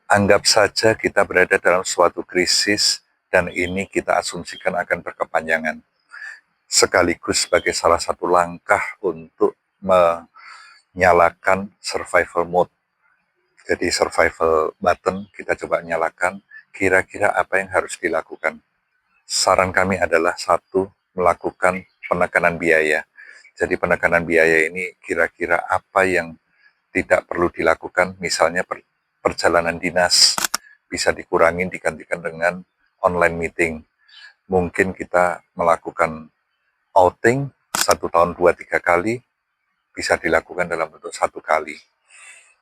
Anggap saja kita berada dalam suatu krisis dan ini kita asumsikan akan berkepanjangan. Sekaligus sebagai salah satu langkah untuk menyalakan survival mode. Jadi survival button kita coba nyalakan, kira-kira apa yang harus dilakukan. Saran kami adalah satu, melakukan penekanan biaya. Jadi penekanan biaya ini kira-kira apa yang tidak perlu dilakukan, misalnya perjalanan dinas bisa dikurangi digantikan dengan online meeting. Mungkin kita melakukan outing 1 tahun 2-3 kali, bisa dilakukan dalam bentuk 1 kali.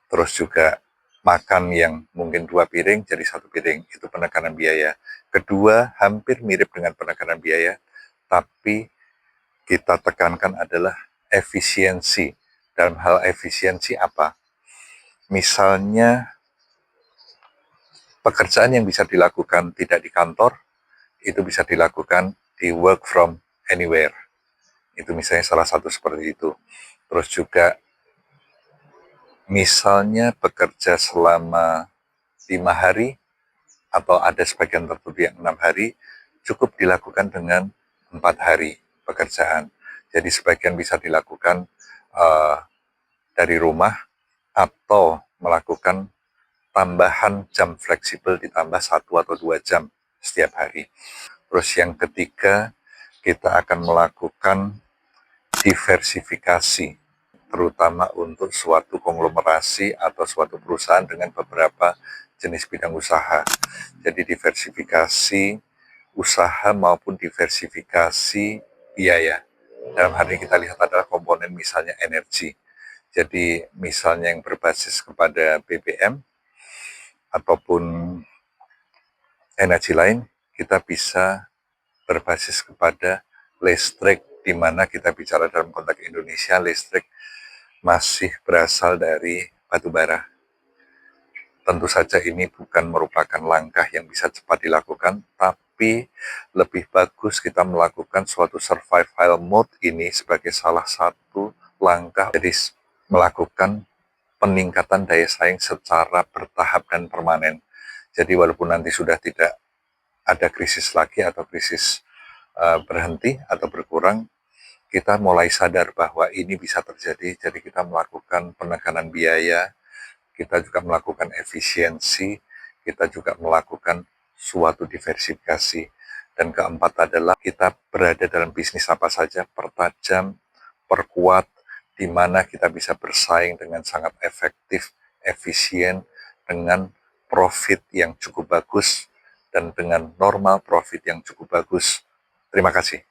Terus juga makan yang mungkin 2 piring jadi 1 piring, itu penekanan biaya. Kedua, hampir mirip dengan penekanan biaya, tapi kita tekankan adalah efisiensi. Dalam hal efisiensi apa? Misalnya pekerjaan yang bisa dilakukan tidak di kantor, itu bisa dilakukan di work from anywhere. Itu misalnya salah satu seperti itu. Terus juga misalnya bekerja selama 5 hari, atau ada sebagian tertentu yang 6 hari, cukup dilakukan dengan 4 hari pekerjaan. Jadi sebagian bisa dilakukan dari rumah, atau melakukan tambahan jam fleksibel ditambah 1 atau 2 jam setiap hari. Terus yang ketiga, kita akan melakukan diversifikasi, terutama untuk suatu konglomerasi atau suatu perusahaan dengan beberapa jenis bidang usaha. Jadi diversifikasi usaha maupun diversifikasi biaya. Dalam hal ini kita lihat adalah komponen misalnya energi. Jadi misalnya yang berbasis kepada BBM ataupun energi lain, kita bisa berbasis kepada listrik, di mana kita bicara dalam konteks Indonesia, listrik masih berasal dari batu bara. Tentu saja ini bukan merupakan langkah yang bisa cepat dilakukan, tapi lebih bagus kita melakukan suatu survival mode ini sebagai salah satu langkah, jadi melakukan peningkatan daya saing secara bertahap dan permanen. Jadi walaupun nanti sudah tidak ada krisis lagi atau krisis berhenti atau berkurang, kita mulai sadar bahwa ini bisa terjadi, jadi kita melakukan penekanan biaya, kita juga melakukan efisiensi, kita juga melakukan suatu diversifikasi. Dan keempat adalah kita berada dalam bisnis apa saja, pertajam, perkuat, di mana kita bisa bersaing dengan sangat efektif, efisien, dengan profit yang cukup bagus, dan dengan normal profit yang cukup bagus. Terima kasih.